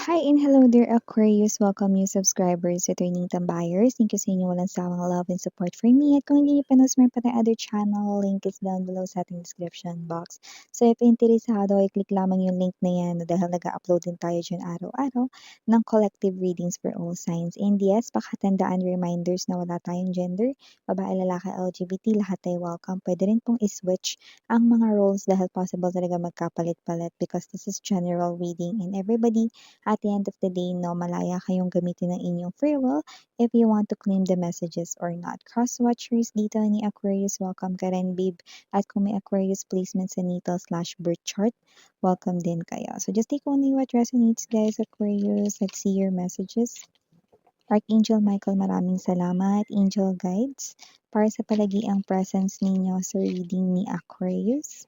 Hi and hello there Aquarius! Welcome new subscribers, returning tambayers. Thank you sa inyo walang sawang love and support for me. At kung hindi niyo pa na-subscribe pa ng other channel, link is down below sa ating description box. So if interesado, i-click lamang yung link na yan dahil nag-upload din tayo dyan araw-araw ng collective readings for all signs. And yes, pakatandaan reminders na wala tayong gender, babae, lalaki, LGBT, lahat tayo welcome. Pwede rin pong i-switch ang mga roles dahil possible talaga magkapalit-palit because this is general reading and everybody at the end of the day, no, malaya kayong gamitin ang inyong free will if you want to claim the messages or not. Cross-watchers dito ni Aquarius, welcome ka rin, babe. At kung may Aquarius placement sa natal/birth chart, welcome din kayo. So just take only what resonates, guys, Aquarius. Let's see your messages. Archangel Michael, maraming salamat. Angel guides, para sa palagiang presence ninyo sa reading ni Aquarius.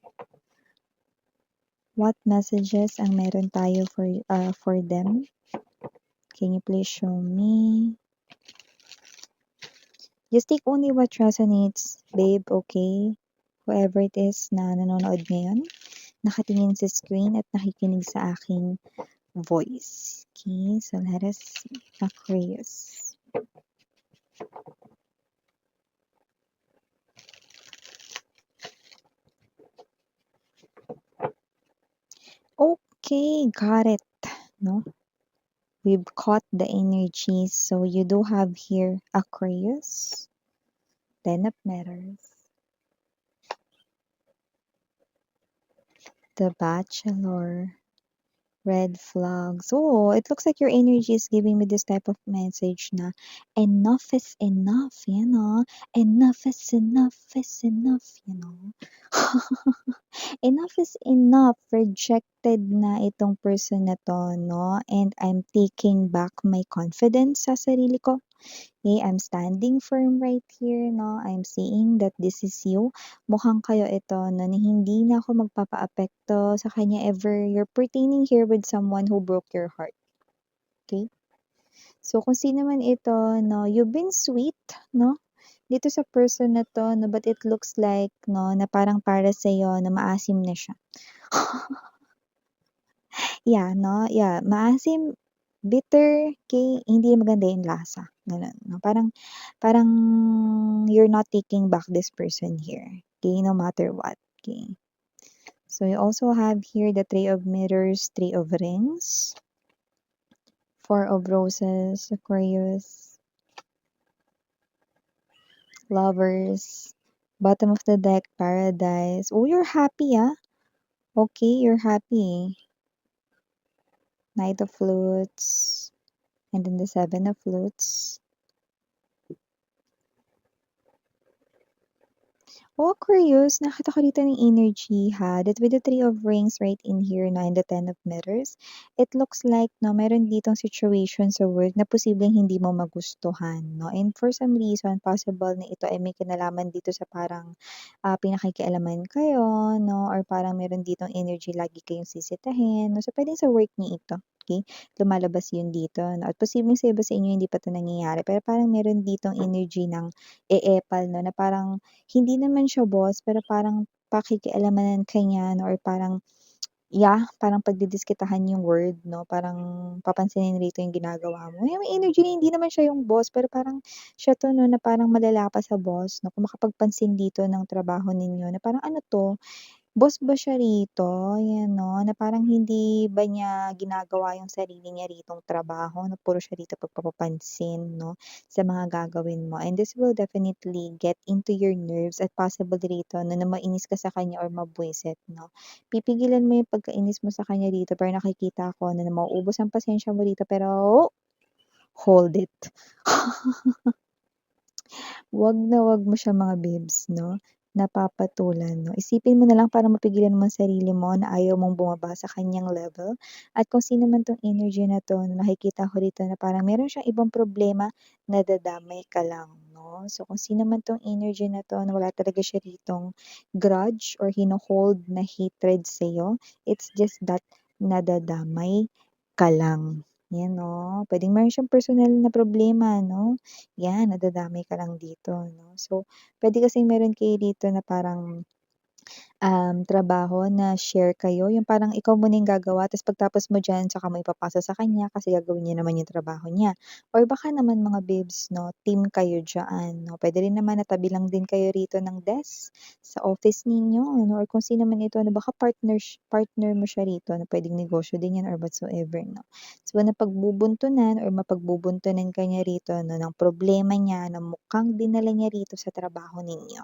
What messages ang meron tayo for them? Can you please show me? Just take only what resonates, babe, okay? Whoever it is na nanonood ngayon, nakatingin sa screen at nakikinig sa aking voice. Okay, so let us see. Aquarius. Okay, got it. No? We've caught the energies. So you do have here Aquarius, Ten of Mirrors, the Bachelor, red flags. Oh, it looks like your energy is giving me this type of message na enough is enough, you know? Enough is enough is enough, you know? Enough is enough. Rejected na itong person na to, no? And I'm taking back my confidence sa sarili ko. Okay, I'm standing firm right here, no? I'm seeing that this is you. Mukhang kayo ito, no? Na hindi na ako magpapa-apekto sa kanya ever. You're pertaining here with someone who broke your heart. Okay? So, kung sino man ito, no? You've been sweet, no? Dito sa person na to, no? But it looks like, no? Na parang para sa'yo, na maasim na siya. Yeah, no? Yeah, maasim, bitter, okay? Hindi maganda yung lasa. Ganun, no? Parang you're not taking back this person here, okay? No matter what, okay? So you also have here the Three of Mirrors, Three of Rings, Four of Roses, Aquarius, Lovers, bottom of the deck, Paradise. Oh, you're happy, ah? Okay, you're happy. Knight of Flutes, and then the Seven of Flutes. Oh, Aquarius, nakita ko dito ng energy ha, that with the Three of Rings right in here na and the Ten of Mirrors, it looks like, no, meron ditong situation sa work na posibleng hindi mo magustuhan, no? And for some reason, possible na ito ay may kinalaman dito sa parang pinakikialaman kayo, no? Or parang meron ditong energy lagi kayong sisitahin, no? So, pwedeng sa work niyo ito. Okay? Lumalabas yun dito, no? At posibleng sa iba sa inyo hindi pa ito nangyayari, pero parang meron ditong energy ng e-epal, no? Na parang hindi naman siya boss, pero parang pakikialamanan ka niya, no? Or parang, yeah, parang pagdidiskitahan yung word, no? Parang papansinin rito yung ginagawa mo. Yung energy na hindi naman siya yung boss, pero parang siya to, no, na parang malala pa sa boss, no? Kung makapagpansin dito ng trabaho ninyo, na parang ano to, boss ba siya rito? Yan 'no, na parang hindi ba niya ginagawa yung sarili niya ritong trabaho na puro siya rito pagpapapansin 'no, sa mga gagawin mo. And this will definitely get into your nerves at possible rito 'no, na mainis ka sa kanya or mabwisit 'no. Pipigilan mo yung pagkainis mo sa kanya dito pero nakikita ko na mauubos ang pasensya mo dito pero hold it. 'Wag na 'wag mo siya mga babes 'no, napapatulan 'no. Isipin mo na lang para mapigilan mo ang sarili mo na ayaw mong bumaba sa kanyang level at kung sino man 'tong energy na 'to na nakikita ko rito na parang meron siyang ibang problema, nadadamay ka lang 'no. So kung sino man 'tong energy na 'to na wala talaga siya ritong grudge or hino-hold na hatred sa'yo, it's just that nadadamay ka lang. 'Yan 'no, puwedeng meron siyang personal na problema 'no. 'Yan, nadadamay ka lang dito 'no. So, puwede kasing meron kayo dito na parang trabaho na share kayo, yung parang ikaw muna yung gagawa ta's pagtapos mo diyan tsaka mo ipapasa sa kanya kasi gagawin niya naman yung trabaho niya. Or baka naman mga babes 'no, team kayo diyaan 'no, puwede rin naman na tabi lang din kayo rito ng desk sa office ninyo 'no, or kung sino man ito na baka partner mo siya rito na puwedeng negosyo din 'yan or whatsoever 'no. So, napagbubuntunan or mapagbubuntunan ka niya rito 'no ng problema niya na mukhang dinala niya rito sa trabaho ninyo.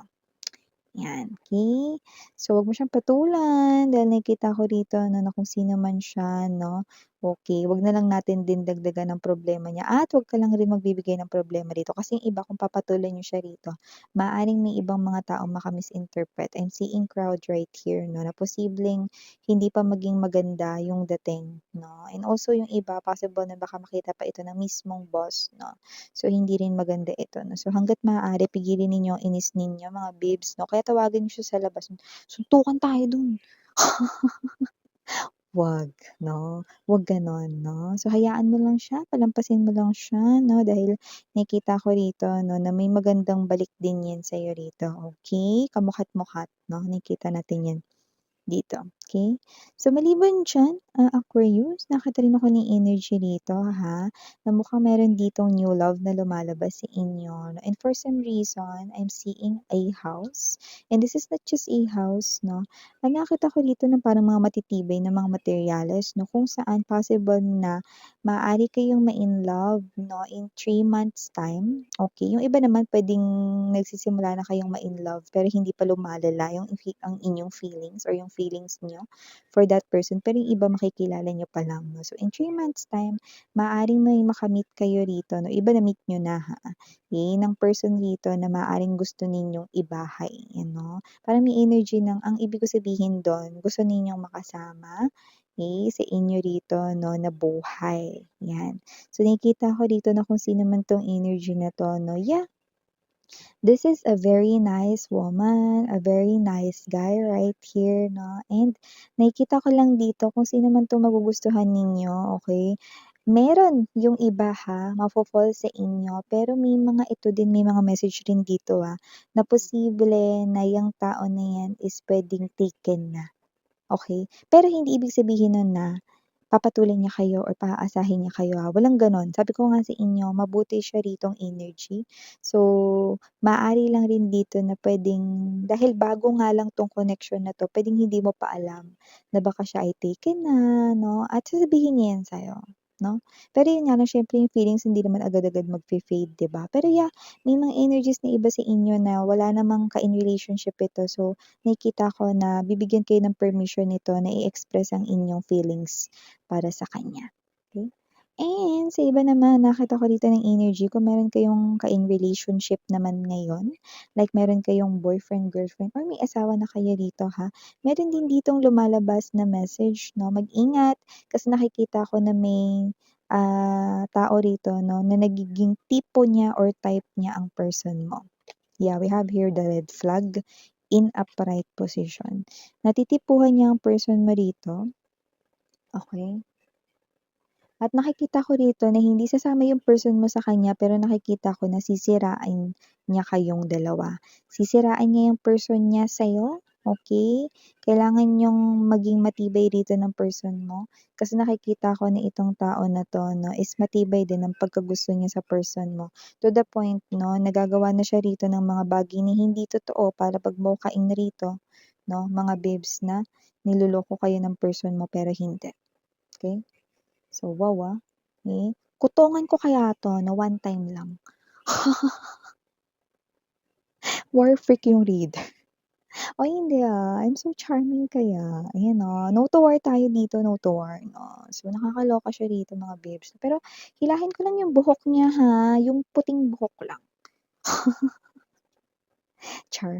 'Yan, okey. So, 'wag mo siyang patulan dahil nakikita ko rito 'no, na kung sino man siya 'no, okey, 'wag na lang natin din dagdagan ng problema niya at 'wag ka lang rin magbibigay ng problema rito kasi yung iba kung papatulan niyo siya rito, maaaring may ibang mga taong maka-misinterpret. I'm seeing crowd right here 'no, na posibleng hindi pa maging maganda yung dating 'no, and also yung iba possible na baka makita pa ito ng mismong boss 'no. So, hindi rin maganda ito 'no. So, hangga't maaari pigilin ninyo ang inis ninyo mga babes 'no, kaya tawagan niyo siya sa labas, "Suntukan tayo dun." 'Wag 'no, 'wag gano'n 'no. So, hayaan mo lang siya, palampasin mo lang siya 'no, dahil nakikita ko rito 'no, na may magandang balik din 'yan sa'yo rito, okey? Kamukhat-mukhat 'no, nakikita natin 'yan. Dito, okey? So, maliban diyan, Aquarius, nakita rin ako ng energy rito ha, na mukhang meron ditong new love na lumalabas sa inyo 'no, and for some reason, I'm seeing a house, and this is not just a house 'no, nakita ko dito na parang mga matitibay na mga materyales 'no, kung saan possible na maaari kayong ma-inlove 'no, in 3 months time, okey? Yung iba naman puwedeng nagsisimula na kayong ma-inlove pero hindi pa lumalala yung ang inyong feelings or yung feelings niyo for that person, pero yung iba makikilala niyo pa lang 'no. So, in 3 months time, maaaring may maka-meet kayo rito 'no, iba na-meet niyo na ha, ng person rito na maaaring gusto ninyong ibahay, ano. Parang may energy ng ang ibig ko sabihin dun gusto ninyong makasama, sa inyo rito 'no, na buhay, 'yan. So, nakikita ko dito na kung sino man 'tong energy na 'to 'no, yeah, this is a very nice woman, a very nice guy right here 'no, and nakikita ko lang dito kung sino man 'tong magugustuhan ninyo, okey? Meron yung iba ha, mafo-fall sa inyo, pero may mga ito din, may mga message rin dito, na posible na yang tao na yan is puwedeng taken na. Okey, pero hindi ibig sabihin nun na papatulan niya kayo or paaasahin niya kayo, walang gano'n. Sabi ko nga sa inyo mabuti siya ritong energy. So, maaari lang rin dito na puwedeng dahil bago nga lang 'tong connection na 'to, puwedeng hindi mo pa alam na baka siya ay taken na 'no, at sasabihin niya 'yan sa'yo 'no. Pero yun nga lang siyempre yung feelings hindi naman agad-agad magfe-fade, 'di ba? Pero yeah, may mga energies na iba sa inyo na wala namang ka-in relationship ito, so nakikita ko na bibigyan kayo ng permission nito na i-express ang inyong feelings para sa kanya, okey? And sa iba naman nakita ko dito ng energy kung meron kayong ka-in relationship naman ngayon, like meron kayong boyfriend, girlfriend or may asawa na kayo dito ha, meron din ditong lumalabas na message 'no, mag-ingat kasi nakikita ko na may, tao rito 'no, na nagiging tipo niya or type niya ang person mo. Yeah, we have here the red flag in upright position. Natitipuhan niya ang person mo rito, okey? At nakikita ko rito na hindi sasama yung person mo sa kanya, pero nakikita ko na sisirain niya kayong dalawa. Sisirain niya yung person niya sa'yo, okey? Kailangan niyong maging matibay rito ng person mo, kasi nakikita ko na itong tao na 'to 'no, is matibay din ang pagkagusto niya sa person mo. To the point 'no, nagagawa na siya rito ng mga bagay na hindi totoo para pagmukhaing rito 'no, mga babes na niloloko kayo ng person mo pero hindi, okey? So, wow, kutongan ko kaya 'to na one time lang. War freak yung reader. Ay hindi, I'm so charming kaya. Ayan, no to war tayo dito, no to war 'no. So, nakakaloka siya rito mga babes. Pero hilahin ko lang yung buhok niya ha, yung puting buhok lang. Char.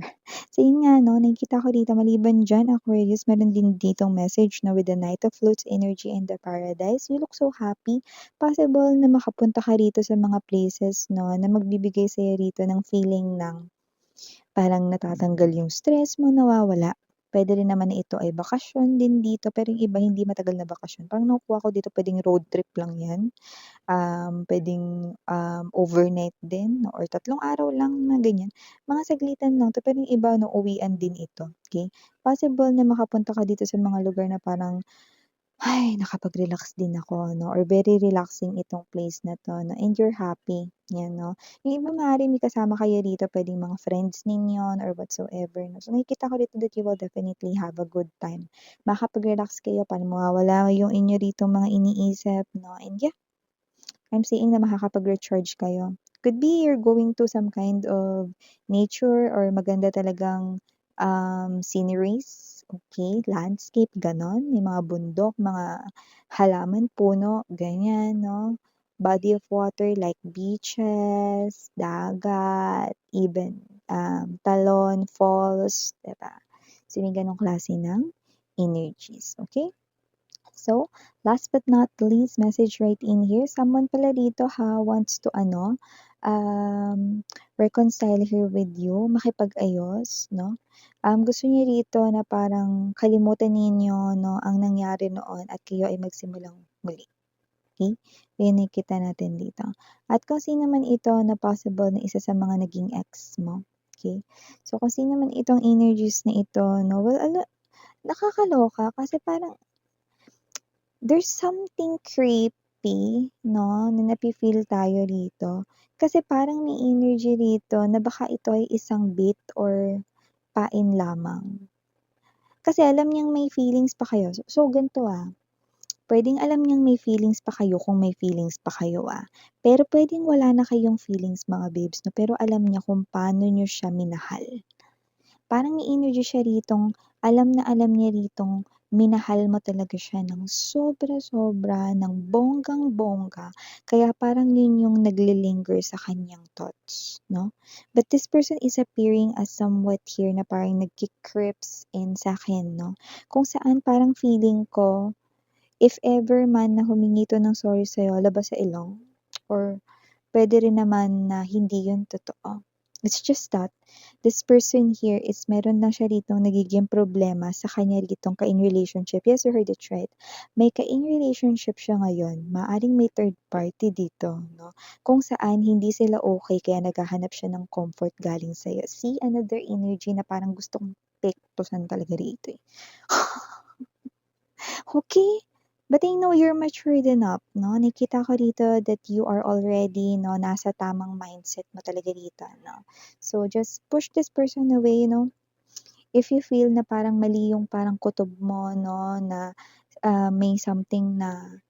So yun nga 'no, nakikita ko dito maliban diyan Aquarius, meron din ditong message na with the Knight of Flutes energy and the Paradise, you look so happy. Possible na makapunta ka rito sa mga places 'no, na magbibigay sa'yo rito ng feeling ng parang natatanggal yung stress mo, nawawala. Puwede rin naman na ito ay bakasyon din dito, pero yung iba hindi matagal na bakasyon. Parang nakukuha ko dito puwedeng road trip lang 'yan. puwedeng, overnight din or 3 araw lang na ganyan. Mga saglitan lang 'to, pero yung iba 'no, uwian din ito, okey? Possible na makapunta ka dito sa mga lugar na parang, "Ay, nakapag-relax din ako," 'no, or very relaxing itong place na 'to 'no, and you're happy, 'yan 'no. Yung iba maaaring may kasama kayo dito, puwedeng mga friends ninyo or whatsoever 'no. So, nakikita ko dito that you will definitely have a good time. Makakapag-relax kayo para mawawala yung inyo ditong mga iniisip 'no, and yeah, I'm seeing na makakapag-recharge kayo. Could be you're going to some kind of nature or maganda talagang, sceneries, okay, landscape, gano'n. May mga bundok, mga halaman, puno, ganyan 'no. Body of water like beaches, dagat, even, talon, falls, 'di ba? So, may gano'ng klase ng energies, okay. So, last but not least, message right in here. Someone pala dito wants to ano, reconcile here with you, makipag-ayos, no? Gusto niya rito na parang kalimutan ninyo, no, ang nangyari noon at kayo ay magsimulang muli. Okay? Yun nakikita natin dito. At kung sino man ito na possible na isa sa mga naging ex mo. Okay? So, kung sino man itong energies na ito, no, well, nakakaloka kasi parang there's something creepy 'no, na nafi-feel tayo rito. Kasi parang may energy rito na baka ito ay isang bait or pain lamang. Kasi alam niyang may feelings pa kayo. So ganito, puwedeng alam niyang may feelings pa kayo kung may feelings pa kayo, pero puwedeng wala na kayong feelings mga babes 'no, pero alam niya kung paano niyo siya minahal. Parang may energy siya ritong alam na alam niya ritong minahal mo talaga siya ng sobra-sobra, ng bonggang-bongga, kaya parang yun yung nagle-linger sa kanyang thoughts, 'no? But this person is appearing as somewhat here na parang nagki-creeps in sa'kin 'no, kung saan parang feeling ko, if ever man na humingi 'to ng sorry sa'yo, labas sa ilong or puwede rin naman na hindi yun totoo. It's just that, this person here is meron lang siya ditong nagiging problema sa kanya ritong ka-in relationship. Yes, you heard it right. May ka-in relationship siya ngayon, maaaring may third party dito 'no, kung saan hindi sila okey kaya naghahanap siya ng comfort galing sa'yo. See, another energy na parang gusto kong pektusan talaga rito, eh. Okay, but I know you're matured enough 'no, nakikita ko rito that you are already 'no, nasa tamang mindset mo talaga dito 'no. So, just push this person away 'no, if you feel na parang mali yung parang kutob mo 'no, na, may something na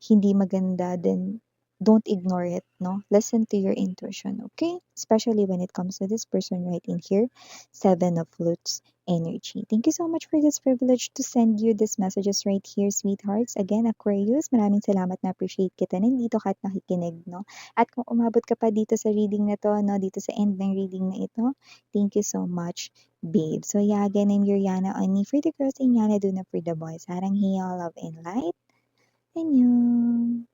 hindi maganda, then don't ignore it 'no, listen to your intuition, okay? Especially when it comes to this person right in here, Seven of Flutes energy. Thank you so much for this privilege to send you these messages right here, sweethearts. Again, Aquarius, maraming salamat, na-appreciate kita nandito ka at nakikinig 'no. At kung umabot ka pa dito sa reading na 'to 'no, dito sa end ng reading na ito, thank you so much, babe. So yeah, again, I'm Yuriana Oni for the girls and Yana Duna for the boys. Sarang hiya, love and light. 안녕.